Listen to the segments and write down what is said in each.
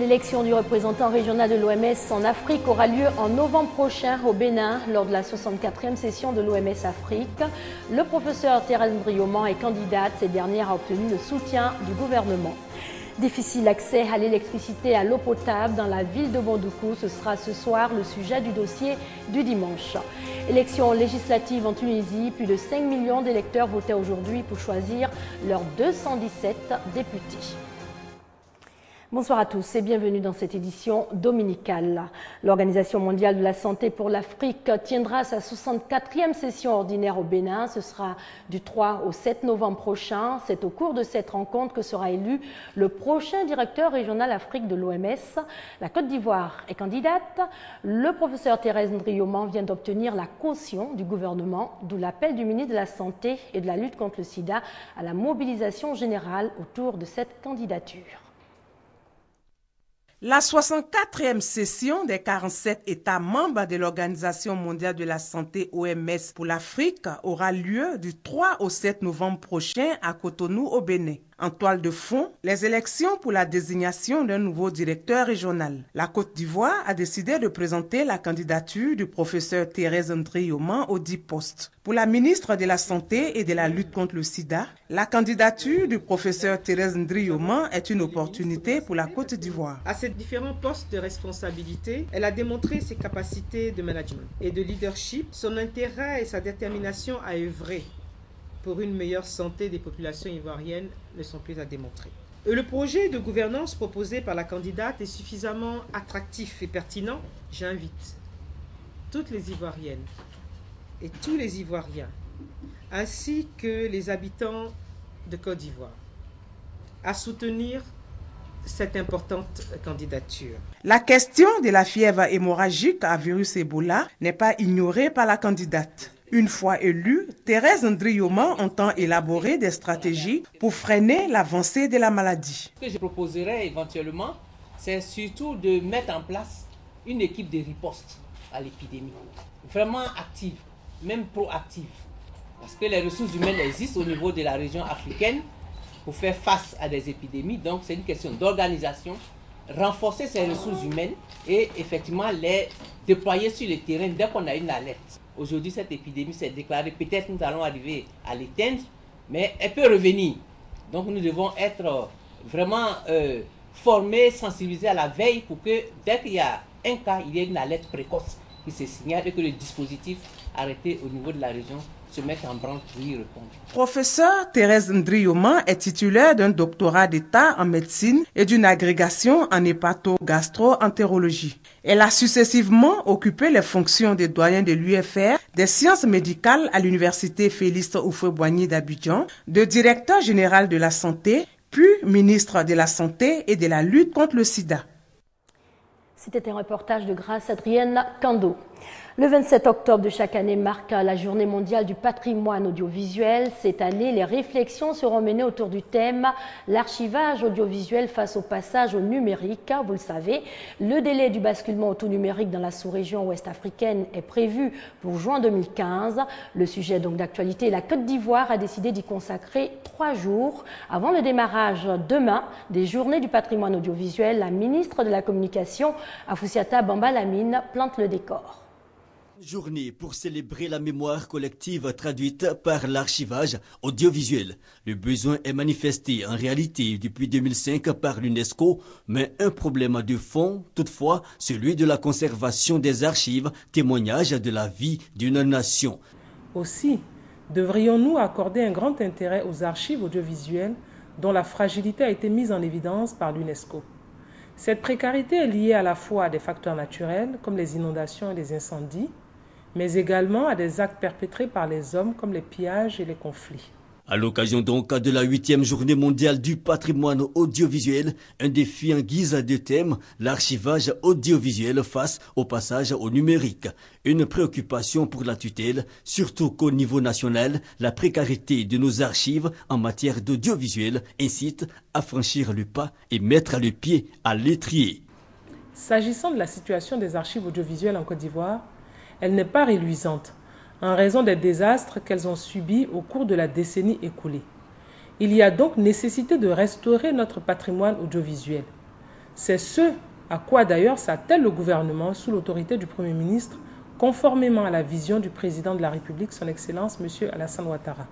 L'élection du représentant régional de l'OMS en Afrique aura lieu en novembre prochain au Bénin lors de la 64e session de l'OMS Afrique. Le professeur Thérèse Ndrioman est candidate. Cette dernière a obtenu le soutien du gouvernement. Difficile accès à l'électricité et à l'eau potable dans la ville de Bondoukou. Ce sera ce soir le sujet du dossier du dimanche. Élections législatives en Tunisie. Plus de 5 millions d'électeurs votaient aujourd'hui pour choisir leurs 217 députés. Bonsoir à tous et bienvenue dans cette édition dominicale. L'Organisation mondiale de la santé pour l'Afrique tiendra sa 64e session ordinaire au Bénin. Ce sera du 3 au 7 novembre prochain. C'est au cours de cette rencontre que sera élu le prochain directeur régional Afrique de l'OMS. La Côte d'Ivoire est candidate. Le professeur Thérèse Ndrioman vient d'obtenir la caution du gouvernement, d'où l'appel du ministre de la Santé et de la lutte contre le sida à la mobilisation générale autour de cette candidature. La 64e session des 47 États membres de l'Organisation mondiale de la santé OMS pour l'Afrique aura lieu du 3 au 7 novembre prochain à Cotonou au Bénin. En toile de fond, les élections pour la désignation d'un nouveau directeur régional. La Côte d'Ivoire a décidé de présenter la candidature du professeur Thérèse Ndrioman au 10 postes. Pour la ministre de la Santé et de la lutte contre le sida, la candidature du professeur Thérèse Ndrioman est une opportunité pour la Côte d'Ivoire. À ces différents postes de responsabilité, elle a démontré ses capacités de management et de leadership, son intérêt et sa détermination à œuvrer pour une meilleure santé des populations ivoiriennes ne sont plus à démontrer. Le projet de gouvernance proposé par la candidate est suffisamment attractif et pertinent. J'invite toutes les Ivoiriennes et tous les Ivoiriens, ainsi que les habitants de Côte d'Ivoire, à soutenir cette importante candidature. La question de la fièvre hémorragique à virus Ebola n'est pas ignorée par la candidate. Une fois élue, Thérèse Ndrioman entend élaborer des stratégies pour freiner l'avancée de la maladie. Ce que je proposerais éventuellement, c'est surtout de mettre en place une équipe de riposte à l'épidémie. Vraiment active, même proactive. Parce que les ressources humaines existent au niveau de la région africaine pour faire face à des épidémies. Donc c'est une question d'organisation, renforcer ces ressources humaines et effectivement les déployer sur le terrain dès qu'on a une alerte. Aujourd'hui, cette épidémie s'est déclarée, peut-être nous allons arriver à l'éteindre, mais elle peut revenir. Donc nous devons être vraiment formés, sensibilisés à la veille pour que dès qu'il y a un cas, il y ait une alerte précoce qui se signale et que le dispositif arrêté au niveau de la région se mette en branle pour y répondre. Professeur Thérèse Ndrioman est titulaire d'un doctorat d'État en médecine et d'une agrégation en hépato-gastro-entérologie. Elle a successivement occupé les fonctions de doyen de l'UFR, des sciences médicales à l'université Félix Houphouët-Boigny d'Abidjan, de directeur général de la santé, puis ministre de la Santé et de la lutte contre le sida. C'était un reportage de Grâce Adrienne Kando. Le 27 octobre de chaque année marque la journée mondiale du patrimoine audiovisuel. Cette année, les réflexions seront menées autour du thème « L'archivage audiovisuel face au passage au numérique ». Vous le savez, le délai du basculement au tout numérique dans la sous-région ouest africaine est prévu pour juin 2015. Le sujet donc d'actualité, la Côte d'Ivoire a décidé d'y consacrer 3 jours. Avant le démarrage demain des journées du patrimoine audiovisuel, la ministre de la Communication, Afoussiata Bamba Lamine, plante le décor. Journée pour célébrer la mémoire collective traduite par l'archivage audiovisuel. Le besoin est manifesté en réalité depuis 2005 par l'UNESCO, mais un problème de fond, toutefois, celui de la conservation des archives, témoignage de la vie d'une nation. Aussi, devrions-nous accorder un grand intérêt aux archives audiovisuelles dont la fragilité a été mise en évidence par l'UNESCO. Cette précarité est liée à la fois à des facteurs naturels comme les inondations et les incendies, mais également à des actes perpétrés par les hommes comme les pillages et les conflits. À l'occasion donc de la 8e journée mondiale du patrimoine audiovisuel, un défi en guise de thème, l'archivage audiovisuel face au passage au numérique. Une préoccupation pour la tutelle, surtout qu'au niveau national, la précarité de nos archives en matière d'audiovisuel incite à franchir le pas et mettre le pied à l'étrier. S'agissant de la situation des archives audiovisuelles en Côte d'Ivoire, elle n'est pas réluisante, en raison des désastres qu'elles ont subis au cours de la décennie écoulée. Il y a donc nécessité de restaurer notre patrimoine audiovisuel. C'est ce à quoi d'ailleurs s'attelle le gouvernement sous l'autorité du Premier ministre, conformément à la vision du président de la République, son Excellence M. Alassane Ouattara.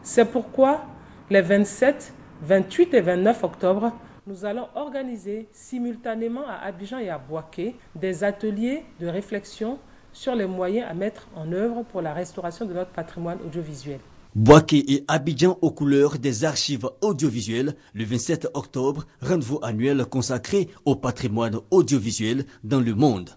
C'est pourquoi les 27, 28 et 29 octobre, nous allons organiser simultanément à Abidjan et à Bouaké des ateliers de réflexion sur les moyens à mettre en œuvre pour la restauration de notre patrimoine audiovisuel. Bouaké et Abidjan aux couleurs des archives audiovisuelles, le 27 octobre, rendez-vous annuel consacré au patrimoine audiovisuel dans le monde.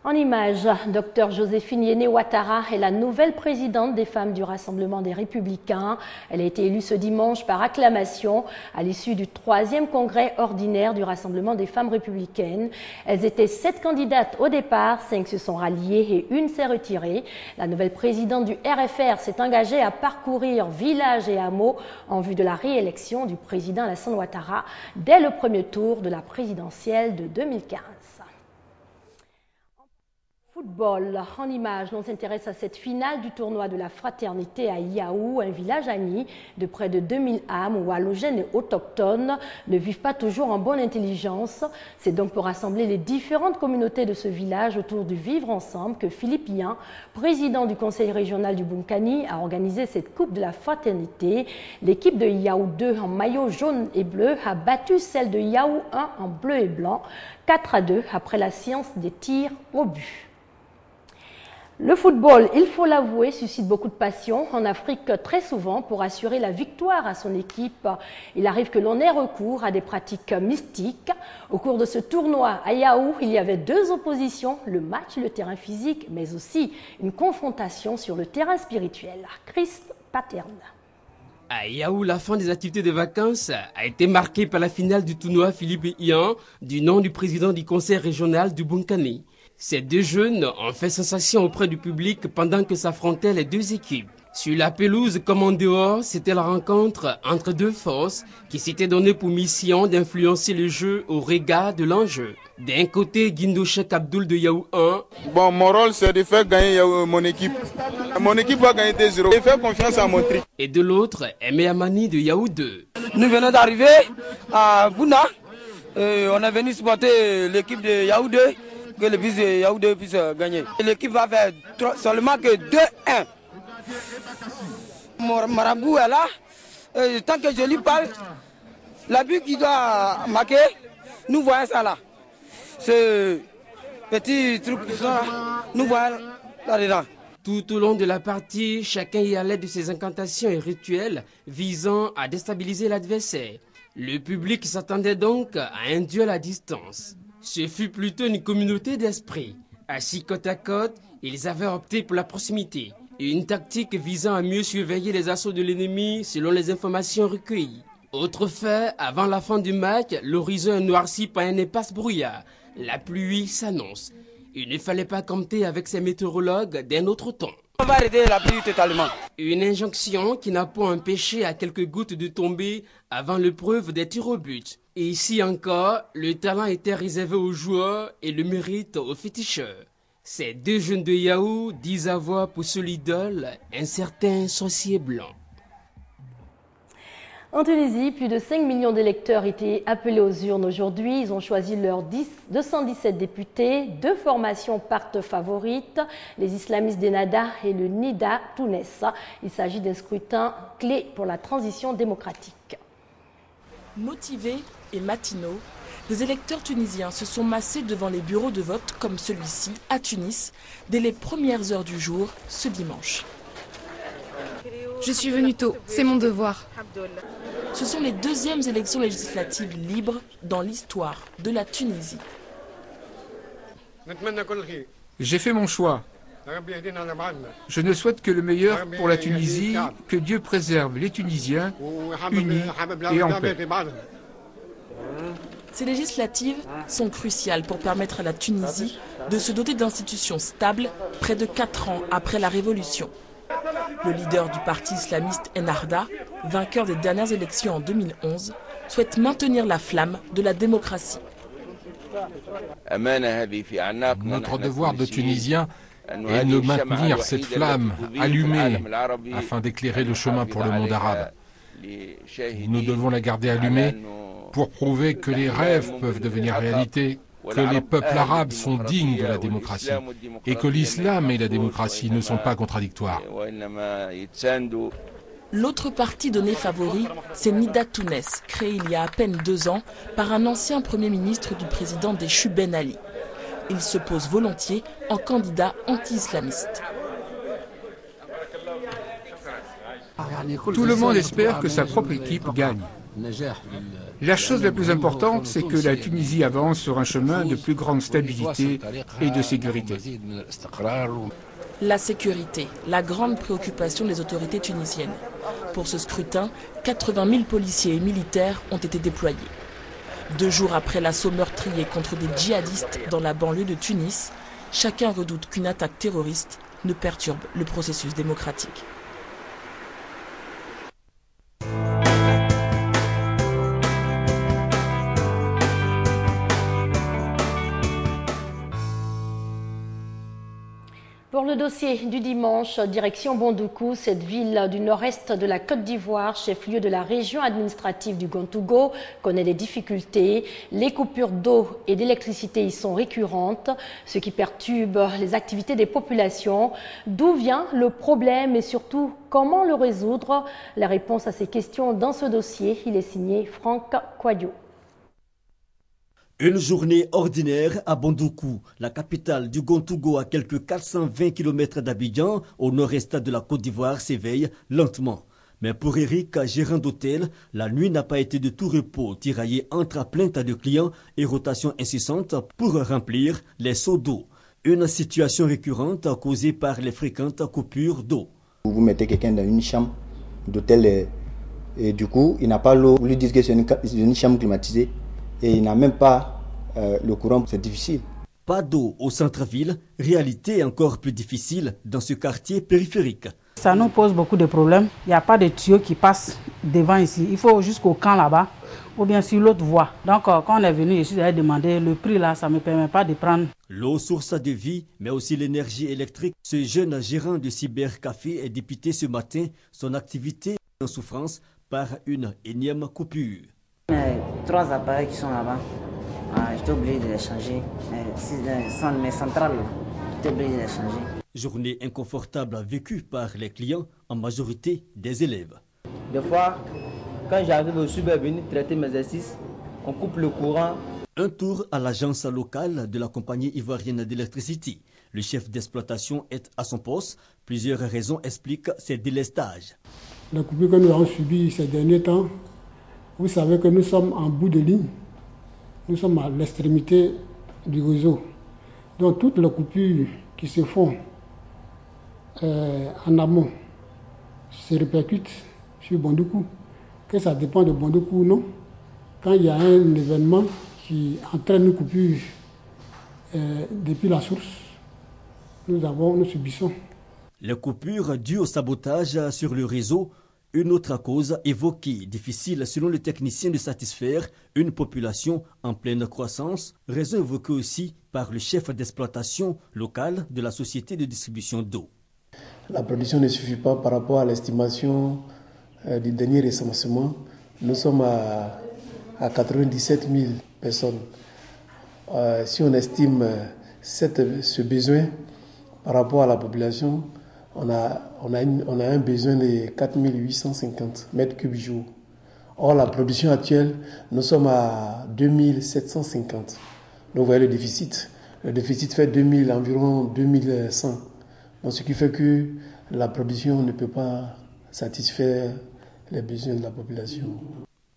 En images, Dr Joséphine Yéné Ouattara est la nouvelle présidente des femmes du Rassemblement des Républicains. Elle a été élue ce dimanche par acclamation à l'issue du 3e congrès ordinaire du Rassemblement des femmes républicaines. Elles étaient 7 candidates au départ, 5 se sont ralliées et 1 s'est retirée. La nouvelle présidente du RFR s'est engagée à parcourir villages et hameaux en vue de la réélection du président Alassane Ouattara dès le premier tour de la présidentielle de 2015. Football, en images, on s'intéresse à cette finale du tournoi de la fraternité à Yaou, un village ami de près de 2000 âmes où halogènes et autochtones ne vivent pas toujours en bonne intelligence. C'est donc pour rassembler les différentes communautés de ce village autour du vivre ensemble que Philippe Yan, président du conseil régional du Bunkani, a organisé cette coupe de la fraternité. L'équipe de Yaou 2 en maillot jaune et bleu a battu celle de Yaou 1 en bleu et blanc, 4-2 après la séance des tirs au but. Le football, il faut l'avouer, suscite beaucoup de passion en Afrique très souvent pour assurer la victoire à son équipe. Il arrive que l'on ait recours à des pratiques mystiques. Au cours de ce tournoi à Yaou, il y avait 2 oppositions, le match et le terrain physique, mais aussi une confrontation sur le terrain spirituel. Christ Paterne. À Yaou, la fin des activités de vacances a été marquée par la finale du tournoi Philippe Yan, du nom du président du conseil régional du Bunkani. Ces 2 jeunes ont fait sensation auprès du public pendant que s'affrontaient les 2 équipes. Sur la pelouse comme en dehors, c'était la rencontre entre 2 forces qui s'étaient donné pour mission d'influencer le jeu au regard de l'enjeu. D'un côté, Guindo Cheikh Abdoul de Yaou 1. Bon, mon rôle c'est de faire gagner mon équipe. Mon équipe va gagner 2-0. Je fais confiance à mon tri. Et de l'autre, Aimé Amani de Yaou 2. Nous venons d'arriver à Bouna. On est venu supporter l'équipe de Yaou 2. Que le fils de Yaou 2 puisse gagner. L'équipe va faire seulement que 2-1. Mon marabout est là. Tant que je lui parle, la but qu'il doit marquer, nous voyons ça là. Ce petit truc, nous voyons là-dedans. Tout au long de la partie, chacun y allait de ses incantations et rituels visant à déstabiliser l'adversaire. Le public s'attendait donc à un duel à distance. Ce fut plutôt une communauté d'esprit. Assis côte à côte, ils avaient opté pour la proximité. Une tactique visant à mieux surveiller les assauts de l'ennemi selon les informations recueillies. Autre fait, avant la fin du match, l'horizon est noirci par un épaisse brouillard. La pluie s'annonce. Il ne fallait pas compter avec ces météorologues d'un autre temps. On va arrêter la pluie totalement. Une injonction qui n'a pas empêché à quelques gouttes de tomber avant l'épreuve des tirs au but. Et ici encore, le talent était réservé aux joueurs et le mérite aux féticheurs. Ces 2 jeunes de Yaou disent avoir pour seul idole un certain sorcier blanc. En Tunisie, plus de 5 millions d'électeurs étaient appelés aux urnes aujourd'hui. Ils ont choisi leurs 217 députés. 2 formations partent favorites, les islamistes d'Ennahda et le Nida Tunis. Il s'agit d'un scrutin clé pour la transition démocratique. Motivés et matinaux, des électeurs tunisiens se sont massés devant les bureaux de vote comme celui-ci à Tunis dès les premières heures du jour ce dimanche. Je suis venu tôt, c'est mon devoir. Ce sont les 2e élections législatives libres dans l'histoire de la Tunisie. J'ai fait mon choix. Je ne souhaite que le meilleur pour la Tunisie, que Dieu préserve les Tunisiens unis et en paix. Ces législatives sont cruciales pour permettre à la Tunisie de se doter d'institutions stables près de 4 ans après la Révolution. Le leader du parti islamiste Ennahda, vainqueur des dernières élections en 2011, souhaite maintenir la flamme de la démocratie. Notre devoir de Tunisiens est de maintenir cette flamme allumée afin d'éclairer le chemin pour le monde arabe. Nous devons la garder allumée pour prouver que les rêves peuvent devenir réalité, que les peuples arabes sont dignes de la démocratie et que l'islam et la démocratie ne sont pas contradictoires. L'autre parti donné favori, c'est Nida Tounes, créé il y a à peine 2 ans par un ancien Premier ministre du président déchu Ben Ali. Il se pose volontiers en candidat anti-islamiste. Tout le monde espère que sa propre équipe gagne. La chose la plus importante, c'est que la Tunisie avance sur un chemin de plus grande stabilité et de sécurité. La sécurité, la grande préoccupation des autorités tunisiennes. Pour ce scrutin, 80 000 policiers et militaires ont été déployés. 2 jours après l'assaut meurtrier contre des djihadistes dans la banlieue de Tunis, chacun redoute qu'une attaque terroriste ne perturbe le processus démocratique. Pour le dossier du dimanche, direction Bondoukou, cette ville du nord-est de la Côte d'Ivoire, chef-lieu de la région administrative du Gontougo, connaît des difficultés. Les coupures d'eau et d'électricité y sont récurrentes, ce qui perturbe les activités des populations. D'où vient le problème et surtout comment le résoudre? La réponse à ces questions dans ce dossier, il est signé Franck Kouadio. Une journée ordinaire à Bondoukou, la capitale du Gontougo à quelques 420 km d'Abidjan, au nord-est de la Côte d'Ivoire, s'éveille lentement. Mais pour Eric, gérant d'hôtel, la nuit n'a pas été de tout repos, tiraillé entre plaintes de clients et rotations incessantes pour remplir les seaux d'eau. Une situation récurrente causée par les fréquentes coupures d'eau. Vous mettez quelqu'un dans une chambre d'hôtel et du coup, il n'a pas l'eau. Vous lui dites que c'est une chambre climatisée. Et il n'a même pas le courant, c'est difficile. Pas d'eau au centre-ville, réalité encore plus difficile dans ce quartier périphérique. Ça nous pose beaucoup de problèmes. Il n'y a pas de tuyaux qui passent devant ici. Il faut jusqu'au camp là-bas, ou bien sur l'autre voie. Donc quand on est venu ici, j'avais demandé le prix là, ça ne me permet pas de prendre. L'eau, source de vie, mais aussi l'énergie électrique. Ce jeune gérant de cybercafé est député ce matin. Son activité est en souffrance par une énième coupure. 3 appareils qui sont là-bas, j'étais obligé de les changer. Mes centrales, j'étais obligé de les changer. Journée inconfortable vécue par les clients, en majorité des élèves. Des fois, quand j'arrive au sud venir traiter mes exercices, on coupe le courant. Un tour à l'agence locale de la compagnie ivoirienne d'électricité. Le chef d'exploitation est à son poste. Plusieurs raisons expliquent ces délestages. La coupure que nous avons subie ces derniers temps, vous savez que nous sommes en bout de ligne, nous sommes à l'extrémité du réseau. Donc toutes les coupures qui se font en amont se répercutent sur Bondoukou. Que ça dépend de Bondoukou ou non, quand il y a un événement qui entraîne une coupure depuis la source, nous subissons. Les coupures dues au sabotage sur le réseau. Une autre cause évoquée, difficile selon le technicien de satisfaire une population en pleine croissance, raison évoquée aussi par le chef d'exploitation locale de la société de distribution d'eau. La production ne suffit pas par rapport à l'estimation du dernier recensement. Nous sommes à 97 000 personnes. Si on estime ce besoin par rapport à la population, on a un besoin de 4 850 mètres cubes jour. Or, la production actuelle, nous sommes à 2 750. Donc, vous voyez le déficit. Le déficit fait environ 2100. Donc, ce qui fait que la production ne peut pas satisfaire les besoins de la population.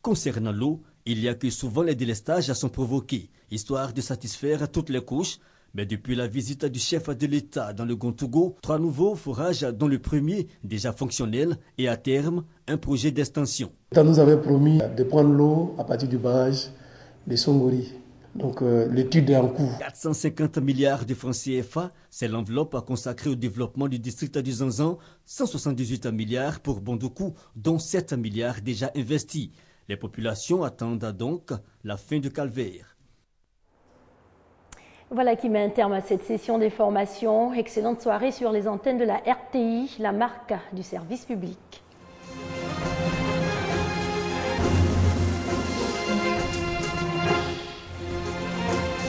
Concernant l'eau, il y a que souvent les délestages sont provoqués, histoire de satisfaire toutes les couches. Mais depuis la visite du chef de l'État dans le Gontougo, 3 nouveaux forages, dont le premier déjà fonctionnel et à terme un projet d'extension. L'État nous avait promis de prendre l'eau à partir du barrage de Songori. Donc l'étude est en cours. 450 milliards de francs CFA, c'est l'enveloppe consacrée au développement du district du Zanzan. 178 milliards pour Bondoukou, dont 7 milliards déjà investis. Les populations attendent donc la fin du calvaire. Voilà qui met un terme à cette session d'information. Excellente soirée sur les antennes de la RTI, la marque du service public.